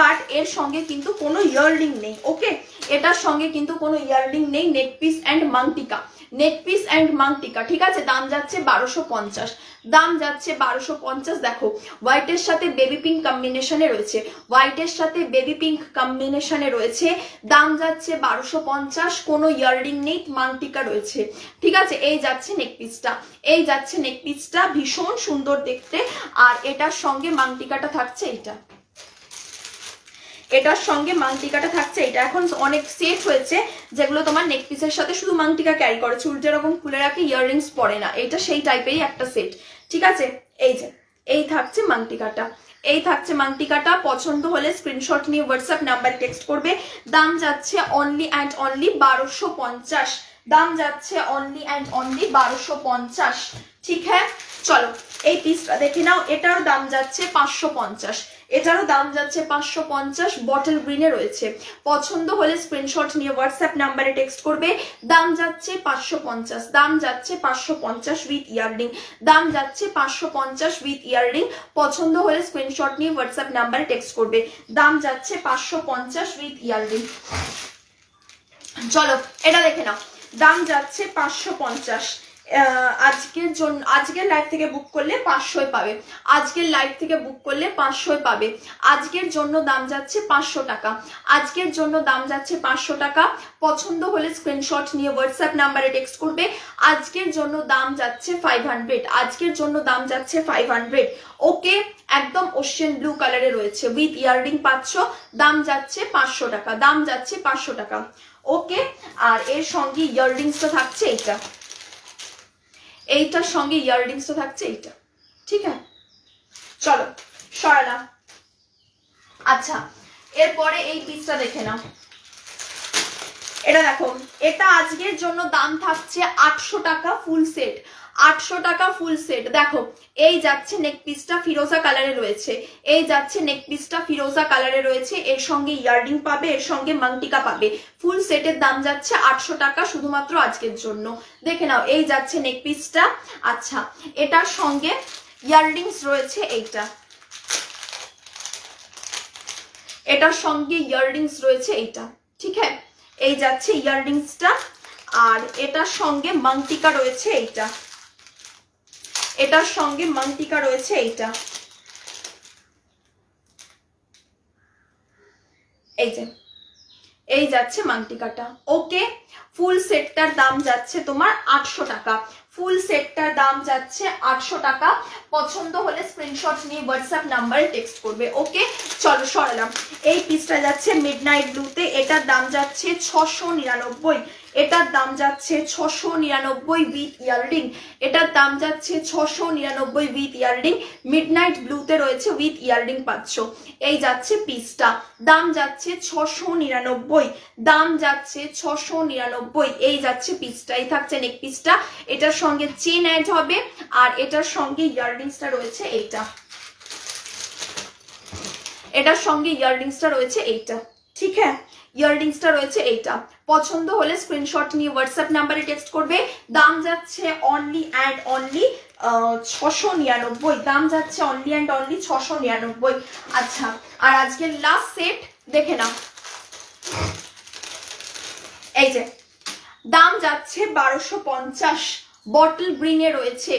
S1: বাট এর সঙ্গে কিন্তু কোনো ইয়াররিং নেই। ওকে এটার সঙ্গে কিন্তু কোনো ইয়াররিং নেই, neck piece and maang tikka, neck piece and maang tikka, ঠিক আছে। দাম যাচ্ছে 1250, দাম যাচ্ছে 1250। দেখো হোয়াইটের সাথে বেবি পিঙ্ক কম্বিনেশনে রয়েছে, হোয়াইটের সাথে বেবি পিঙ্ক কম্বিনেশনে রয়েছে, দাম যাচ্ছে 1250, কোনো ইয়াররিং নেই, মাংটিকা রয়েছে, ঠিক আছে। এই যাচ্ছে নেক পিসটা, এই যাচ্ছে নেক পিসটা, ভীষণ সুন্দর দেখতে। আর এটার সঙ্গে মাংটিকাটা থাকছে এইটা, এটার সঙ্গে মাংটিকাটা থাকছে এটা। এখন অনেক সেট হয়েছে যেগুলো তোমার নেক পিসের সাথে শুধু মাংটিকা ক্যারি করে, চুল যেরকম খুলে রাখে ইয়াররিংস পরে না, এটা সেই টাইপেরই একটা সেট, ঠিক আছে। এই যে এই থাকছে মাংটিকাটা, এই থাকছে মাংটিকাটা। পছন্দ হলে স্ক্রিনশট নিয়ে হোয়াটসঅ্যাপ নাম্বার টেক্সট করবে। দাম যাচ্ছে অনলি অ্যান্ড অনলি 1250, দাম যাচ্ছে অনলি অ্যান্ড অনলি 1250, ঠিক হ্যাঁ। চলো এই পিসটা দেখে নাও, এটার দাম যাচ্ছে 550, এটারও দাম যাচ্ছে 550, বটল গ্রিনে রয়েছে। পছন্দ হলে স্ক্রিনশট নিয়ে হোয়াটসঅ্যাপ নাম্বারে টেক্সট করবে। দাম যাচ্ছে 550, দাম যাচ্ছে 550 উইথ ইয়াররিং, দাম যাচ্ছে 550 উইথ ইয়াররিং। পছন্দ হলে স্ক্রিনশট নিয়ে হোয়াটসঅ্যাপ নাম্বারে টেক্সট করবে। দাম যাচ্ছে 550 উইথ ইয়াররিং। চলো এটা দেখে নাও, দাম যাচ্ছে 550, আজকের জন্য আজকের লাইভ থেকে বুক করলে 500 পাবে, আজকের লাইভ থেকে বুক করলে 500 পাবে। আজকের জন্য দাম যাচ্ছে 500 টাকা, আজকের জন্য দাম যাচ্ছে 500 টাকা। পছন্দ হলে স্ক্রিনশট নিয়ে হোয়াটসঅ্যাপ নাম্বারে টেক্সট করবে। আজকের জন্য দাম যাচ্ছে 500, আজকের জন্য দাম যাচ্ছে 500। ওকে একদম ওশিয়ান ব্লু কালারে রয়েছে, উইথ ইয়াররিং পাচ্ছ, দাম যাচ্ছে 500 টাকা, দাম যাচ্ছে 500 টাকা। ওকে আর এর সঙ্গে ইয়াররিংসটা থাকছে এইটা, এইটার সঙ্গে ইয়াররিংসটা থাকছে এইটা, ঠিক আছে। চলো সরালাম। আচ্ছা এরপরে এই পিসটা দেখে নাও, এটা দেখো, এটা আজকের জন্য দাম থাকছে 800 টাকা ফুল সেট, 800 টাকা ফুল সেট। দেখো এই যাচ্ছে নেক পিসটা ফিরোজা কালারে রয়েছে, এই যাচ্ছে নেক পিসটা ফিরোজা কালারে রয়েছে, এর সঙ্গে ইয়াররিং পাবে, এর সঙ্গে মাংটিকা পাবে। ফুল সেটের দাম যাচ্ছে 800 টাকা শুধুমাত্র আজকের জন্য। দেখে নাও, এই যাচ্ছে নেক পিসটা। আচ্ছা, এটার সঙ্গে ইয়াররিংস রয়েছে এইটা, এটার সঙ্গে ইয়াররিংস রয়েছে এইটা, ঠিক আছে? এই যাচ্ছে ইয়াররিংসটা, আর এটার সঙ্গে মাংটিকা রয়েছে এইটা, এটার সঙ্গে মাংটিকা রয়েছে এইটা, এই যে এই যাচ্ছে মাংটিকাটা। ওকে, ফুল সেটটার দাম যাচ্ছে তোমার 800 টাকা, ফুল সেটটার দাম যাচ্ছে 800 টাকা। পছন্দ হলে স্ক্রিনশট নিয়ে হোয়াটসঅ্যাপ নাম্বারে টেক্সট করবে। ওকে, চলো সরালাম। এই পিসটা যাচ্ছে মিডনাইট ব্লুতে, এটার দাম যাচ্ছে 699, এটার দাম যাচ্ছে 699 উইথ ইয়াররিং, এটার দাম যাচ্ছে 699 উইথ ইয়াররিং। মিডনাইট ব্লুতে রয়েছে, উইথ ইয়াররিং পাচ্ছ। এই যাচ্ছে পিসটা, দাম যাচ্ছে 699, দাম যাচ্ছে 699। এই যাচ্ছে পিসটা, এই থাকছে নেক পিসটা, এটার সঙ্গে চেন অ্যাড হবে, আর এটার সঙ্গে ইয়াররিংসটা রয়েছে এইটা, এটার সঙ্গে ইয়াররিংসটা রয়েছে এইটা, ঠিক আছে? ইয়াররিংসটা রয়েছে এইটা। পছন্দ হলে স্ক্রিনশট নিয়ে হোয়াটসঅ্যাপ নাম্বারে টেক্সট করবে। দাম যাচ্ছে অনলি অ্যান্ড অনলি 699, দাম যাচ্ছে অনলি অ্যান্ড অনলি 699। আচ্ছা, আর আজকের লাস্ট সেট দেখে নাও, এই যে দাম যাচ্ছে 1250, বটল গ্রিনে রয়েছে,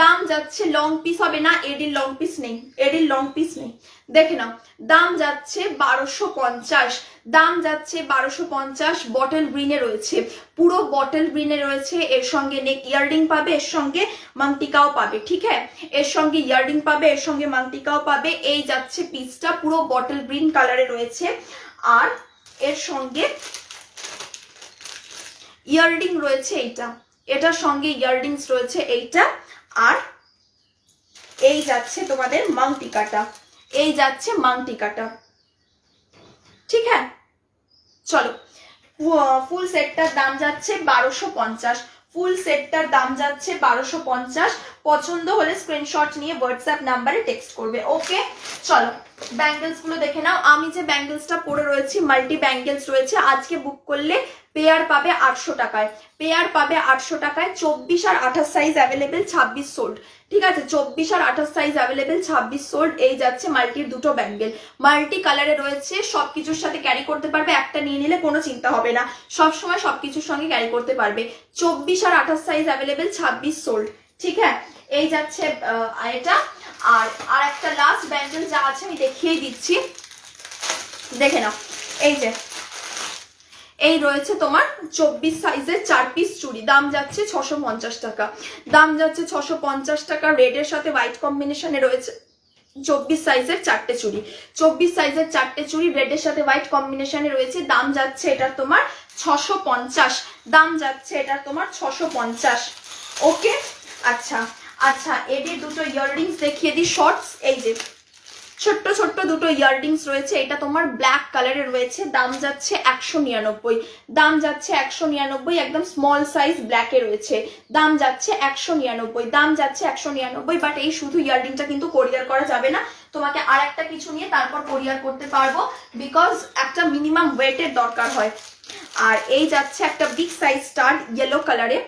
S1: দাম যাচ্ছে লং পিস হবে না, এডির লং পিস নেই, এডির লং পিস নেই, দেখে নাও, দাম যাচ্ছে 1250, দাম যাচ্ছে 1250, বটল গ্রিনে রয়েছে, পুরো বটল গ্রিনে রয়েছে, এর সঙ্গে নেক ইয়াররিং পাবে, এর সঙ্গে মাংটিকাও পাবে, ঠিক আছে? এর সঙ্গে ইয়াররিং পাবে, এর সঙ্গে মাংটিকাও পাবে। এই যাচ্ছে পিসটা পুরো বটল গ্রিন কালারে রয়েছে, আর এর সঙ্গে ইয়াররিং রয়েছে এইটা, এটার সঙ্গে ইয়াররিংস রয়েছে এইটা, আর এই যাচ্ছে তোমাদের মাংটিকাটা, এই যাচ্ছে মাংটিকাটা, ঠিক আছে? চলো, ফুল সেটটার দাম যাচ্ছে 1250, ফুল সেটটার দাম যাচ্ছে 1250। পছন্দ হলে স্ক্রিনশট নিয়ে হোয়াটসঅ্যাপ নাম্বারে টেক্সট করবে। ওকে, চলো ব্যাঙ্গেলস গুলো দেখে নাও। আমি যে ব্যাঙ্গেলসটা পরে রয়েছি, মাল্টি ব্যাঙ্গেলস রয়েছে, আজকে বুক করলে পেয়ার পাবে 800 টাকায়, পেয়ার পাবে 800 টাকায়। 24 আর 28 সাইজ অ্যাভেলেবেল, 26 সোল্ড, ঠিক আছে? 24 আর 28 সাইজ অ্যাভেলেবেল, 26 সোল্ড। এই যাচ্ছে মাল্টির দুটো ব্যাঙ্গেল, মাল্টি কালারে রয়েছে, সবকিছুর সাথে ক্যারি করতে পারবে, একটা নিয়ে নিলে কোনো চিন্তা হবে না, সবসময় সবকিছুর সঙ্গে ক্যারি করতে পারবে। 24 আর 28 সাইজ অ্যাভেলেবেল, 26 সোল্ড, ঠিক আছে? এই যাচ্ছে এটা। আর একটা লাস্ট ব্যাঙ্গেল যা আছে আমি দেখিয়ে দিচ্ছি, দেখে নাও। এই যে এই রয়েছে তোমার 24 সাইজের 4 পিস চুড়ি, দাম যাচ্ছে 650 টাকা, দাম যাচ্ছে 650 টাকা। রেডের সাথে হোয়াইট কম্বিনেশনে রয়েছে 24 সাইজের 4টে চুড়ি, 24 সাইজের 4টে চুড়ি রেডের সাথে হোয়াইট কম্বিনেশনে রয়েছে, দাম যাচ্ছে এটার তোমার 650, দাম যাচ্ছে এটার তোমার 650। ওকে, আচ্ছা আচ্ছা, এদের দুটো ইয়াররিংস দেখিয়ে দিই, শর্টস। এই যে ছোট্ট ছোট্ট দুটো ইয়াররিংস রয়েছে, এটা তোমার ব্ল্যাক কালারে রয়েছে, দাম যাচ্ছে 199, দাম যাচ্ছে 199, একদম স্মল সাইজ ব্ল্যাকে রয়েছে, দাম যাচ্ছে 199, দাম যাচ্ছে 199। বাট এই শুধু ইয়াররিংটা কিন্তু কোরিয়ার করা যাবে না, তোমাকে আর একটা কিছু নিয়ে তারপর কোরিয়ার করতে পারবো, বিকজ একটা মিনিমাম ওয়েটের দরকার হয়। আর এই যাচ্ছে একটা বিগ সাইজ স্টার ইয়েলো কালারে,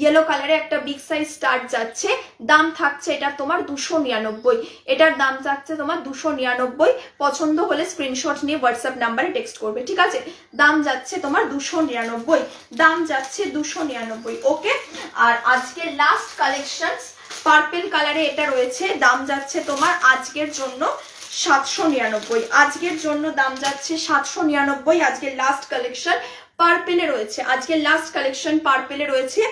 S1: ইয়েলো কালারে একটা বিগ সাইজ স্টার্ট যাচ্ছে, দাম থাকছে এটা তোমার 299, এটার দাম থাকছে তোমার 299। পছন্দ হলে স্ক্রিনশট নিয়ে হোয়াটসঅ্যাপ নাম্বারে টেক্সট করবে, ঠিক আছে? দাম যাচ্ছে তোমার 299, দাম যাচ্ছে 299। ওকে, আর আজকে লাস্ট কালেকশন পার্পেল কালারে এটা রয়েছে, দাম যাচ্ছে তোমার আজকের জন্য 799, আজকের জন্য দাম যাচ্ছে 799। আজকের লাস্ট কালেকশন পার্পেলে রয়েছে, আজকের লাস্ট কালেকশন পার্পেলে রয়েছে,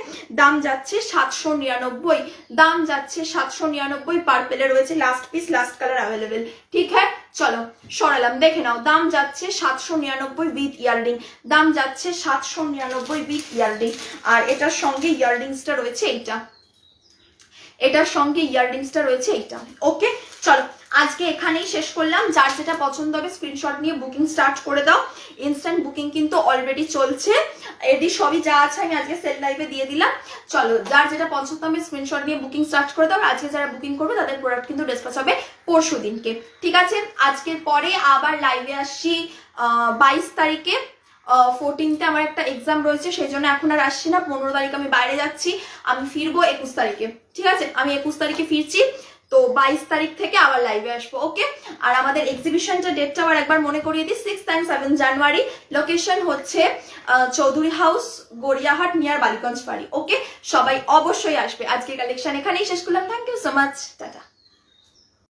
S1: দাম যাচ্ছে 799, দাম যাচ্ছে 799। পার্পেলে রয়েছে last piece, last colour available, ঠিক আছে? চলো সরালাম, দেখে নাও, দাম যাচ্ছে 799 উইথ ইয়াররিং, দাম যাচ্ছে 799 উইথ ইয়াররিং। আর এটার সঙ্গে ইয়াররিংসটা রয়েছে এইটা, এটার সঙ্গে ইয়াররিংসটা রয়েছে এইটা। ওকে চলো আজকে এখানেই শেষ করলাম। যার যেটা পছন্দ হবে স্ক্রিনশট নিয়ে বুকিং স্টার্ট করে দাও। ইনস্ট্যান্ট বুকিং কিন্তু অলরেডি চলছে, এটি সবই যা আছে আমি আজকে সেল লাইভে দিয়ে দিলাম। চলো যার যেটা পছন্দ হবে স্ক্রিনশট নিয়ে বুকিং স্টার্ট করে দাও। আজকে যারা বুকিং করবে তাদের প্রোডাক্ট কিন্তু ডিসপ্যাচ হবে পরশু দিনকে। ঠিক আছে, আজকের পরে আবার লাইভে আসছি 22 তারিখে। 14তে আমার একটা এক্সাম রয়েছে, সেই জন্য এখন আর আসছি না। 15 তারিখ আমি বাইরে যাচ্ছি, আমি ফিরবো 21 তারিখে। ঠিক আছে, আমি 21 তারিখে ফিরছি, তো 22 তারিখ থেকে আবার লাইভে আসবো। ওকে, আর আমাদের এক্সিবিশনটা ডেটটা আবার একবার মনে করিয়ে দিই, 6 and 7 জানুয়ারি। লোকেশন হচ্ছে চৌধুরী হাউস, গড়িয়াহাট, নিয়ার বালিগঞ্জ বাড়ি। ওকে, সবাই অবশ্যই আসবে। আজকের কালেকশন এখানেই শেষ করলাম। Thank you so much, tata.